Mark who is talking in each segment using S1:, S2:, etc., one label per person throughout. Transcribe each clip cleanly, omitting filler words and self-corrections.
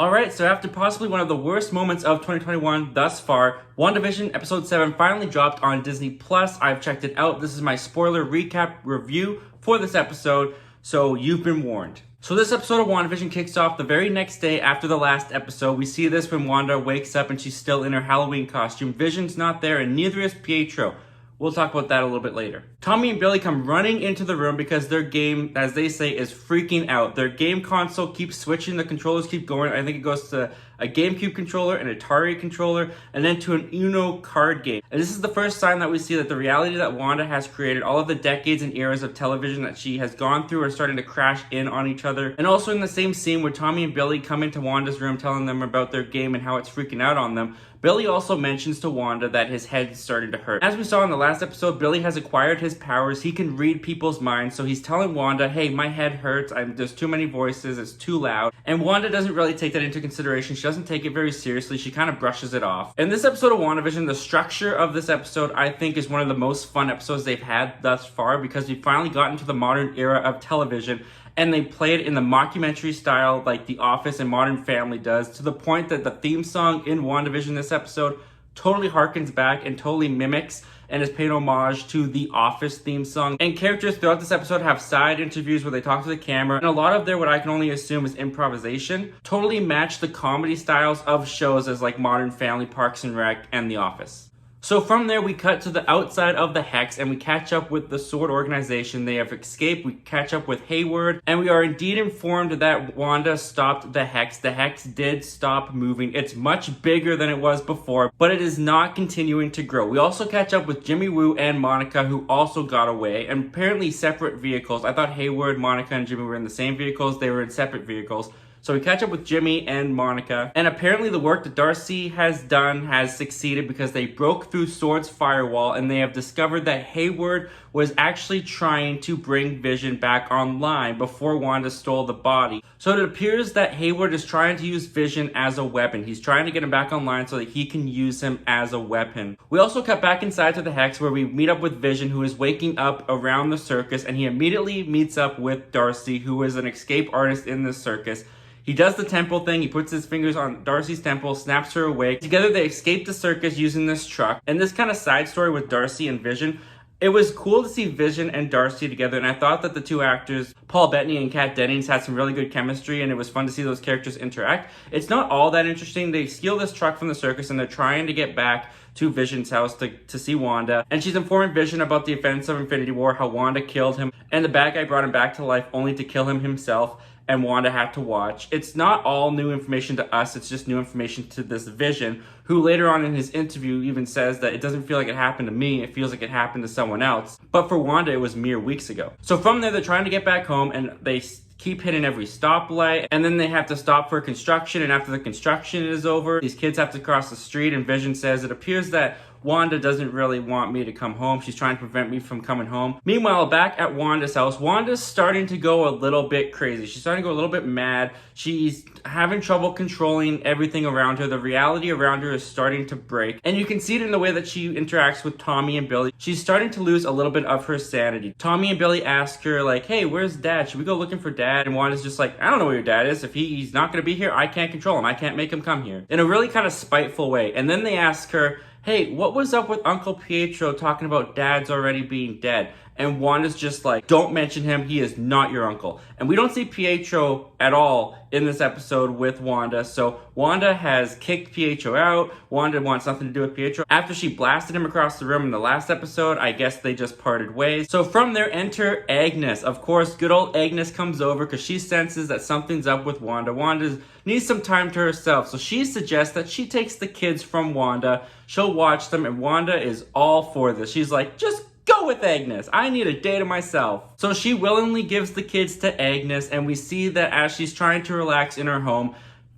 S1: Alright, so after possibly one of the worst moments of 2021 thus far, WandaVision Episode 7 finally dropped on Disney+. I've checked it out. This is my spoiler recap review for this episode, so you've been warned. So this episode of WandaVision kicks off the very next day after the last episode. We see this when Wanda wakes up and she's still in her Halloween costume. Vision's not there and neither is Pietro. We'll talk about that a little bit later. Tommy and Billy come running into the room because their game, as they say, is freaking out. Their game console keeps switching, the controllers keep going. I think it goes to a GameCube controller, an Atari controller, and then to an Uno card game. And this is the first sign that we see that the reality that Wanda has created, all of the decades and eras of television that she has gone through are starting to crash in on each other. And also in the same scene where Tommy and Billy come into Wanda's room telling them about their game and how it's freaking out on them, Billy also mentions to Wanda that his head is starting to hurt. As we saw in the last episode, Billy has acquired his powers. He can read people's minds, so he's telling Wanda, hey, my head hurts, there's too many voices, it's too loud. And Wanda doesn't really take that into consideration. She doesn't take it very seriously. She kind of brushes it off. In this episode of WandaVision, the structure of this episode, I think, is one of the most fun episodes they've had thus far because we finally got into the modern era of television. And they play it in the mockumentary style like The Office and Modern Family does, to the point that the theme song in WandaVision this episode totally harkens back and totally mimics and is paying homage to The Office theme song. And characters throughout this episode have side interviews where they talk to the camera, and a lot of their, what I can only assume is improvisation, totally match the comedy styles of shows as like Modern Family, Parks and Rec, and The Office. So from there, we cut to the outside of the Hex and we catch up with the SWORD organization. They have escaped. We catch up with Hayward and we are indeed informed that Wanda stopped the Hex. The Hex did stop moving. It's much bigger than it was before, but it is not continuing to grow. We also catch up with Jimmy Woo and Monica, who also got away, and apparently separate vehicles. I thought Hayward, Monica, and Jimmy were in the same vehicles. They were in separate vehicles. So we catch up with Jimmy and Monica, and apparently the work that Darcy has done has succeeded because they broke through SWORD's firewall and they have discovered that Hayward was actually trying to bring Vision back online before Wanda stole the body. So it appears that Hayward is trying to use Vision as a weapon. He's trying to get him back online so that he can use him as a weapon. We also cut back inside to the Hex where we meet up with Vision, who is waking up around the circus, and he immediately meets up with Darcy, who is an escape artist in this circus. He does the temple thing, he puts his fingers on Darcy's temple, snaps her awake. Together they escape the circus using this truck. And this kind of side story with Darcy and Vision, it was cool to see Vision and Darcy together, and I thought that the two actors, Paul Bettany and Kat Dennings, had some really good chemistry, and it was fun to see those characters interact. It's not all that interesting. They steal this truck from the circus, and they're trying to get back to Vision's house to see Wanda, and she's informing Vision about the events of Infinity War, how Wanda killed him, and the bad guy brought him back to life only to kill him himself, and Wanda had to watch. It's not all new information to us, it's just new information to this Vision, who later on in his interview even says that it doesn't feel like it happened to me, it feels like it happened to someone else. But for Wanda, it was mere weeks ago. So from there, they're trying to get back home, and they keep hitting every stoplight, and then they have to stop for construction, and after the construction is over, these kids have to cross the street, and Vision says, it appears that Wanda doesn't really want me to come home. She's trying to prevent me from coming home. Meanwhile, back at Wanda's house, Wanda's starting to go a little bit crazy. She's starting to go a little bit mad. She's having trouble controlling everything around her. The reality around her is starting to break. And you can see it in the way that she interacts with Tommy and Billy. She's starting to lose a little bit of her sanity. Tommy and Billy ask her, like, hey, where's Dad? Should we go looking for Dad? And Wanda's just like, I don't know where your dad is. If he's not going to be here, I can't control him. I can't make him come here. In a really kind of spiteful way. And then they ask her, hey, what was up with Uncle Pietro talking about Dad's already being dead? And Wanda's just like, don't mention him, he is not your uncle. And we don't see Pietro at all in this episode with Wanda, so Wanda has kicked Pietro out. Wanda wants nothing to do with Pietro. After she blasted him across the room in the last episode, I guess they just parted ways. So from there, enter Agnes. Of course, good old Agnes comes over because she senses that something's up with Wanda. Wanda needs some time to herself, so she suggests that she takes the kids from Wanda. She'll watch them, and Wanda is all for this. She's like, just go with Agnes. I need a day to myself. So she willingly gives the kids to Agnes, and we see that as she's trying to relax in her home,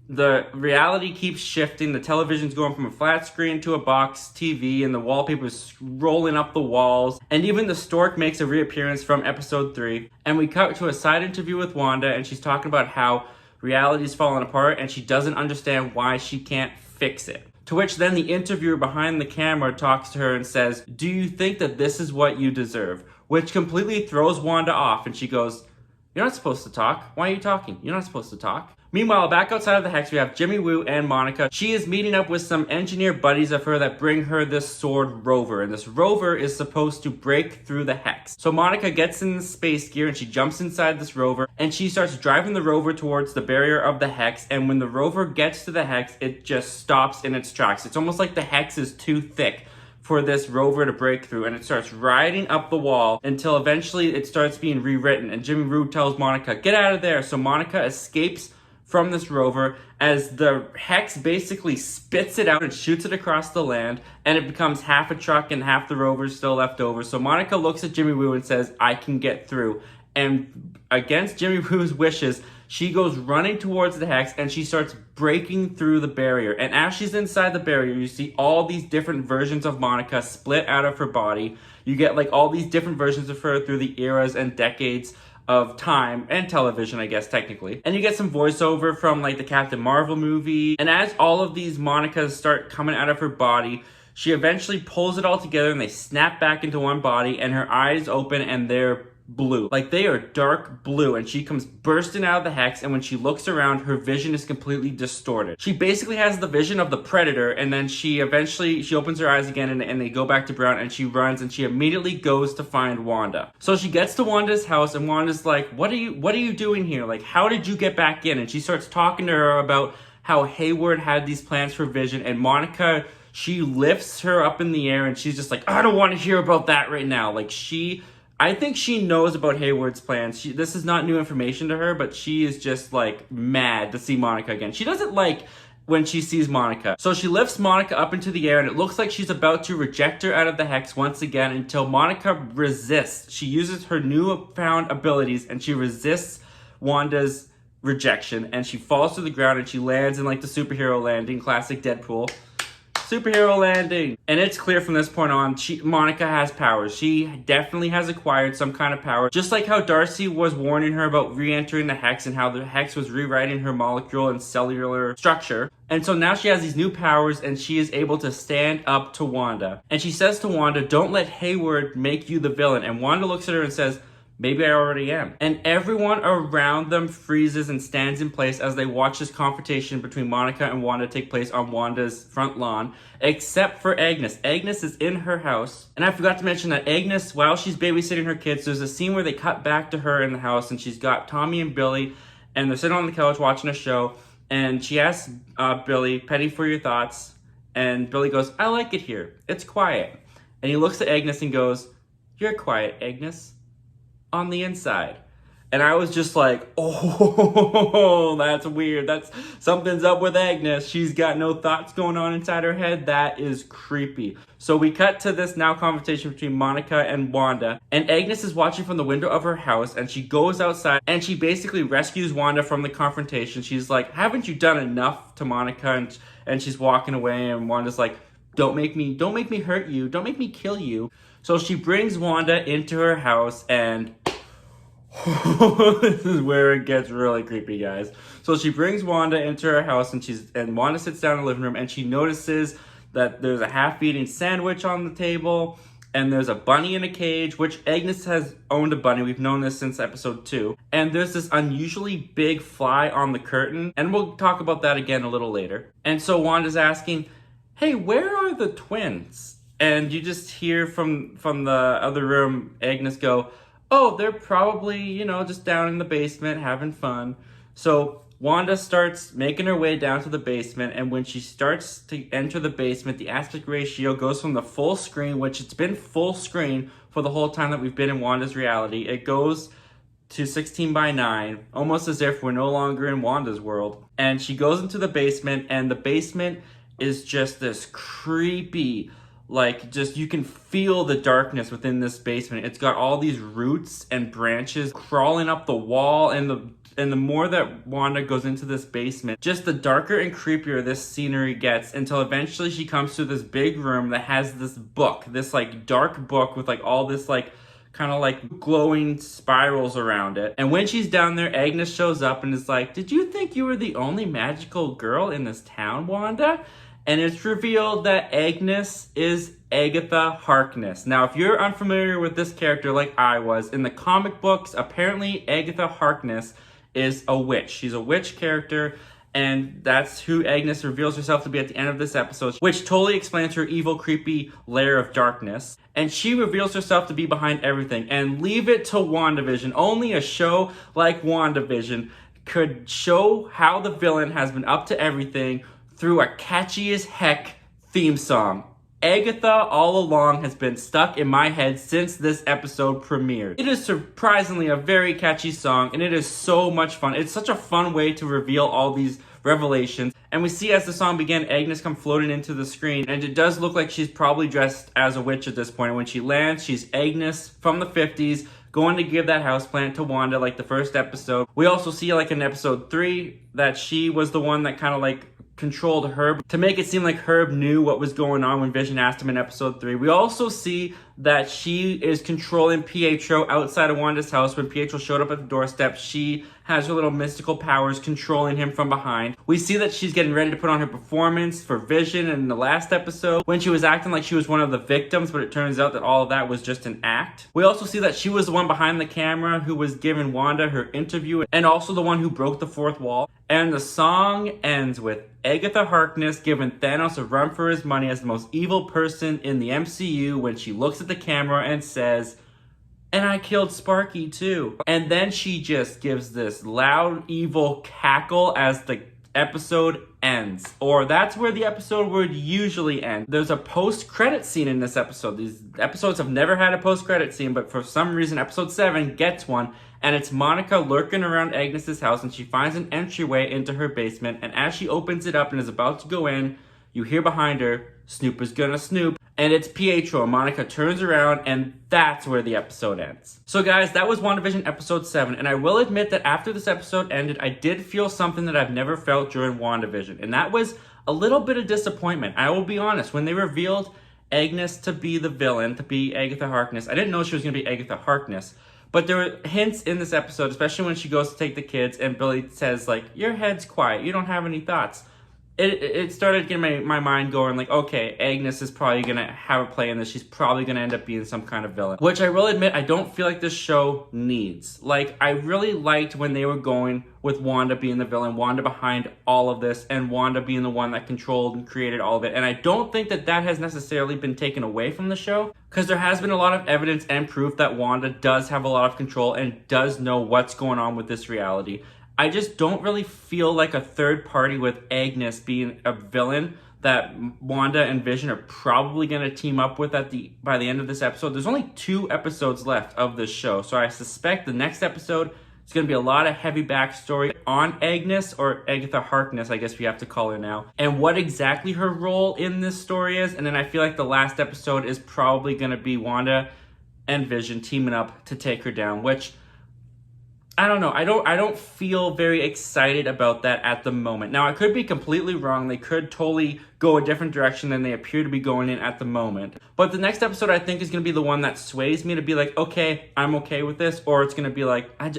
S1: the reality keeps shifting. The television's going from a flat screen to a box TV, and the wallpaper's rolling up the walls. And even the stork makes a reappearance from episode 3. And we cut to a side interview with Wanda, and she's talking about how reality's falling apart, and she doesn't understand why she can't fix it. To which then the interviewer behind the camera talks to her and says, do you think that this is what you deserve? Which completely throws Wanda off, and she goes, you're not supposed to talk. Why are you talking? You're not supposed to talk. Meanwhile, back outside of the Hex, we have Jimmy Woo and Monica. She is meeting up with some engineer buddies of her that bring her this sword rover, and this rover is supposed to break through the Hex. So Monica gets in the space gear and she jumps inside this rover, and she starts driving the rover towards the barrier of the Hex, and when the rover gets to the Hex, it just stops in its tracks. It's almost like the Hex is too thick for this rover to break through, and it starts riding up the wall until eventually it starts being rewritten, and Jimmy Woo tells Monica, get out of there. So Monica escapes from this rover as the Hex basically spits it out and shoots it across the land, and it becomes half a truck and half the rover is still left over. So Monica looks at Jimmy Woo and says, I can get through. And against Jimmy Woo's wishes, she goes running towards the Hex and she starts breaking through the barrier. And as she's inside the barrier, you see all these different versions of Monica split out of her body. You get like all these different versions of her through the eras and decades of time and television, I guess, technically. And you get some voiceover from like the Captain Marvel movie. And as all of these Monicas start coming out of her body, she eventually pulls it all together and they snap back into one body, and her eyes open and they're blue. Like they are dark blue, and she comes bursting out of the Hex, and when she looks around, her vision is completely distorted. She basically has the vision of the Predator, and then she opens her eyes again and they go back to brown, and she runs and she immediately goes to find Wanda. So she gets to Wanda's house, and Wanda's like, what are you doing here? Like, how did you get back in? And she starts talking to her about how Hayward had these plans for Vision, and Monica, she lifts her up in the air and she's just like, I don't want to hear about that right now. Like I think she knows about Hayward's plans. This is not new information to her, but she is just like mad to see Monica again. She doesn't like when she sees Monica. So she lifts Monica up into the air, and it looks like she's about to reject her out of the Hex once again until Monica resists. She uses her newfound abilities and she resists Wanda's rejection, and she falls to the ground and she lands in like the superhero landing, classic Deadpool. Superhero landing. And it's clear from this point on, Monica has powers. She definitely has acquired some kind of power. Just like how Darcy was warning her about re-entering the Hex and how the Hex was rewriting her molecule and cellular structure. And so now she has these new powers and she is able to stand up to Wanda. And she says to Wanda, don't let Hayward make you the villain. And Wanda looks at her and says, maybe I already am. And everyone around them freezes and stands in place as they watch this confrontation between Monica and Wanda take place on Wanda's front lawn, except for Agnes. Agnes is in her house. And I forgot to mention that Agnes, while she's babysitting her kids, there's a scene where they cut back to her in the house and she's got Tommy and Billy and they're sitting on the couch watching a show. And she asks Billy, Petty, for your thoughts. And Billy goes, I like it here. It's quiet. And he looks at Agnes and goes, you're quiet, Agnes. On the inside. And I was just like, oh, that's weird. Something's up with Agnes. She's got no thoughts going on inside her head. That is creepy. So we cut to this now conversation between Monica and Wanda, and Agnes is watching from the window of her house, and she goes outside and she basically rescues Wanda from the confrontation. She's like, haven't you done enough to Monica? And she's walking away, and Wanda's like, don't make me hurt you. Don't make me kill you. So she brings Wanda into her house, and this is where it gets really creepy, guys. So she brings Wanda into her house, and Wanda sits down in the living room, and she notices that there's a half-eaten sandwich on the table, and there's a bunny in a cage, which Agnes has owned a bunny. We've known this since episode 2. And there's this unusually big fly on the curtain, and we'll talk about that again a little later. And so Wanda's asking, hey, where are the twins? And you just hear from the other room, Agnes go, oh, they're probably, just down in the basement having fun. So Wanda starts making her way down to the basement, and when she starts to enter the basement, the aspect ratio goes from the full screen, which it's been full screen for the whole time that we've been in Wanda's reality. It goes to 16:9, almost as if we're no longer in Wanda's world. And she goes into the basement, and the basement is just this creepy, you can feel the darkness within this basement. It's got all these roots and branches crawling up the wall, and the more that Wanda goes into this basement, just the darker and creepier this scenery gets, until eventually she comes to this big room that has this book, this dark book with all this kind of glowing spirals around it. And when she's down there, Agnes shows up and is like, did you think you were the only magical girl in this town, Wanda? And it's revealed that Agnes is Agatha Harkness. Now, if you're unfamiliar with this character like I was, in the comic books, apparently Agatha Harkness is a witch. She's a witch character, and that's who Agnes reveals herself to be at the end of this episode, which totally explains her evil, creepy lair of darkness. And she reveals herself to be behind everything. And leave it to WandaVision. Only a show like WandaVision could show how the villain has been up to everything through a catchy as heck theme song. Agatha all along has been stuck in my head since this episode premiered. It is surprisingly a very catchy song, and it is so much fun. It's such a fun way to reveal all these revelations. And we see as the song began, Agnes come floating into the screen, and it does look like she's probably dressed as a witch at this point. And when she lands, she's Agnes from the 50s, going to give that houseplant to Wanda like the first episode. We also see like in episode 3 that she was the one that kind of like controlled Herb to make it seem like Herb knew what was going on when Vision asked him in episode 3. We also see that she is controlling Pietro outside of Wanda's house. When Pietro showed up at the doorstep, she has her little mystical powers controlling him from behind. We see that she's getting ready to put on her performance for Vision in the last episode when she was acting like she was one of the victims, but it turns out that all of that was just an act. We also see that she was the one behind the camera who was giving Wanda her interview and also the one who broke the fourth wall. And the song ends with Agatha Harkness giving Thanos a run for his money as the most evil person in the MCU when she looks at the camera and says, "And I killed Sparky too." And then she just gives this loud, evil cackle as the episode ends. Or that's where the episode would usually end. There's a post-credit scene in this episode. These episodes have never had a post-credit scene, but for some reason episode 7 gets one. And it's Monica lurking around Agnes's house, and she finds an entryway into her basement. And as she opens it up and is about to go in, you hear behind her, "Snooper's gonna snoop." And it's Pietro. Monica turns around, and that's where the episode ends. So guys, that was WandaVision episode 7. And I will admit that after this episode ended, I did feel something that I've never felt during WandaVision. And that was a little bit of disappointment. I will be honest. When they revealed Agnes to be the villain, to be Agatha Harkness, I didn't know she was going to be Agatha Harkness. But there were hints in this episode, especially when she goes to take the kids and Billy says, like, "Your head's quiet. You don't have any thoughts." It started getting my mind going like, okay, Agnes is probably going to have a play in this. She's probably going to end up being some kind of villain. Which I will admit, I don't feel like this show needs. Like, I really liked when they were going with Wanda being the villain, Wanda behind all of this, and Wanda being the one that controlled and created all of it. And I don't think that that has necessarily been taken away from the show, because there has been a lot of evidence and proof that Wanda does have a lot of control and does know what's going on with this reality. I just don't really feel like a third party with Agnes being a villain that Wanda and Vision are probably going to team up with by the end of this episode. There's only 2 episodes left of this show, so I suspect the next episode is going to be a lot of heavy backstory on Agnes, or Agatha Harkness, I guess we have to call her now, and what exactly her role in this story is. And then I feel like the last episode is probably going to be Wanda and Vision teaming up to take her down, which I don't know. I don't feel very excited about that at the moment. Now, I could be completely wrong. They could totally go a different direction than they appear to be going in at the moment. But the next episode, I think, is going to be the one that sways me to be like, okay, I'm okay with this. Or it's going to be like, I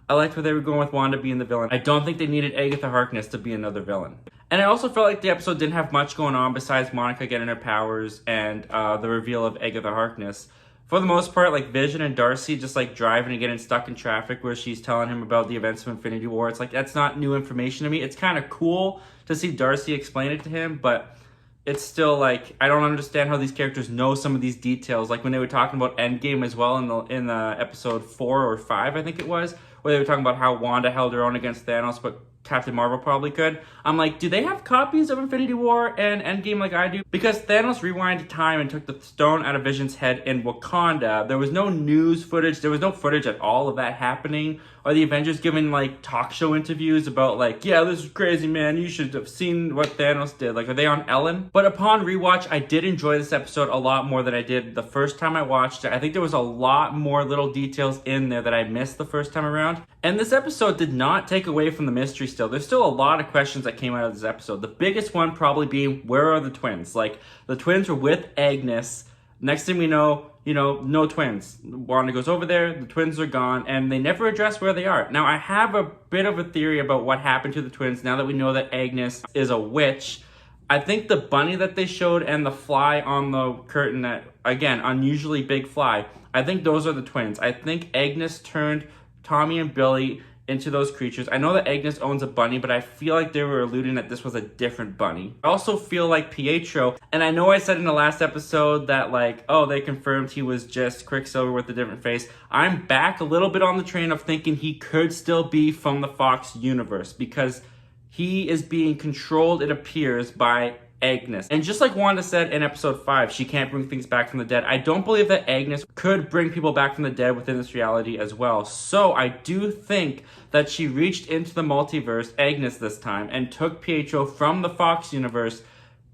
S1: liked where they were going with Wanda being the villain. I don't think they needed Agatha Harkness to be another villain. And I also felt like the episode didn't have much going on besides Monica getting her powers and the reveal of Agatha Harkness. For the most part, like Vision and Darcy just like driving and getting stuck in traffic where she's telling him about the events of Infinity War. It's like, that's not new information to me. It's kind of cool to see Darcy explain it to him, but it's still like, I don't understand how these characters know some of these details. Like when they were talking about Endgame as well in the episode 4 or 5, I think it was, where they were talking about how Wanda held her own against Thanos, but Captain Marvel probably could. I'm like, do they have copies of Infinity War and Endgame like I do? Because Thanos rewinded time and took the stone out of Vision's head in Wakanda. There was no news footage. There was no footage at all of that happening. Or the Avengers giving like talk show interviews about like, yeah, this is crazy, man. You should have seen what Thanos did. Like, are they on Ellen? But upon rewatch, I did enjoy this episode a lot more than I did the first time I watched it. I think there was a lot more little details in there that I missed the first time around. And this episode did not take away from the mystery still. There's still a lot of questions that came out of this episode. The biggest one probably being, where are the twins? Like, the twins were with Agnes. Next thing we know, no twins. Wanda goes over there, the twins are gone, and they never address where they are. Now, I have a bit of a theory about what happened to the twins now that we know that Agnes is a witch. I think the bunny that they showed and the fly on the curtain, that, again, unusually big fly, I think those are the twins. I think Agnes turned Tommy and Billy into those creatures. I know that Agnes owns a bunny, but I feel like they were alluding that this was a different bunny. I also feel like Pietro, and I know I said in the last episode that like, oh, they confirmed he was just Quicksilver with a different face. I'm back a little bit on the train of thinking he could still be from the Fox universe because he is being controlled, it appears, by Agnes. And just like Wanda said in episode 5, she can't bring things back from the dead. I don't believe that Agnes could bring people back from the dead within this reality as well. So I do think that she reached into the multiverse, Agnes this time, and took Pietro from the Fox universe,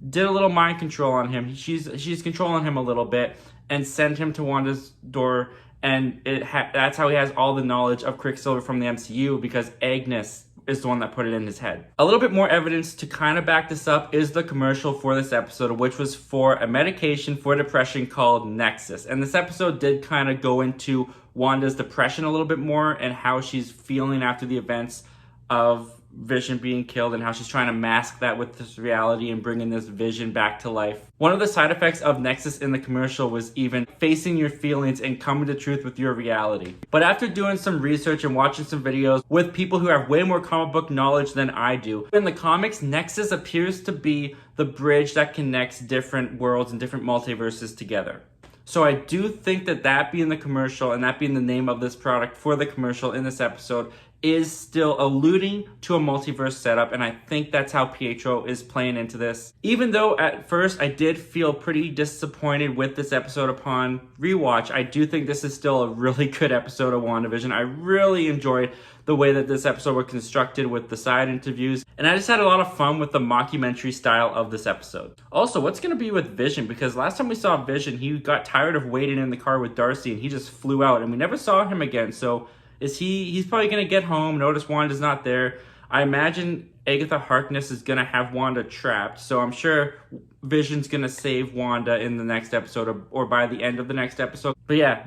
S1: did a little mind control on him. She's controlling him a little bit and sent him to Wanda's door. And that's how he has all the knowledge of Quicksilver from the MCU, because Agnes is the one that put it in his head. A little bit more evidence to kind of back this up is the commercial for this episode, which was for a medication for depression called Nexus. And this episode did kind of go into Wanda's depression a little bit more and how she's feeling after the events of Vision being killed and how she's trying to mask that with this reality and bringing this Vision back to life. One of the side effects of Nexus in the commercial was even facing your feelings and coming to truth with your reality. But after doing some research and watching some videos with people who have way more comic book knowledge than I do, in the comics, Nexus appears to be the bridge that connects different worlds and different multiverses together. So I do think that that being the commercial and that being the name of this product for the commercial in this episode is still alluding to a multiverse setup, and I think that's how Pietro is playing into this. Even though at first I did feel pretty disappointed with this episode upon rewatch, I do think this is still a really good episode of WandaVision. I really enjoyed the way that this episode was constructed with the side interviews, and I just had a lot of fun with the mockumentary style of this episode. Also, what's going to be with Vision? Because last time we saw Vision, he got tired of waiting in the car with Darcy and he just flew out, and we never saw him again. So he's probably going to get home, notice Wanda's not there. I imagine Agatha Harkness is going to have Wanda trapped, so I'm sure Vision's going to save Wanda in the next episode or by the end of the next episode. But yeah,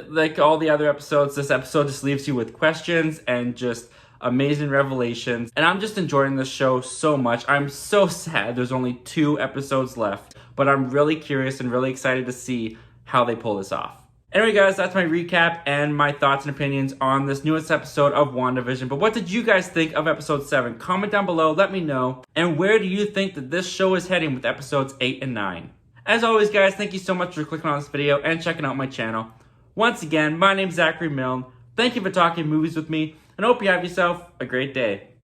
S1: like all the other episodes, this episode just leaves you with questions and just amazing revelations. And I'm just enjoying this show so much. I'm so sad there's only 2 episodes left, but I'm really curious and really excited to see how they pull this off. Anyway, guys, that's my recap and my thoughts and opinions on this newest episode of WandaVision. But what did you guys think of episode 7? Comment down below, let me know. And where do you think that this show is heading with episodes 8 and 9? As always, guys, thank you so much for clicking on this video and checking out my channel. Once again, my name's Zach Milne. Thank you for talking movies with me, and I hope you have yourself a great day.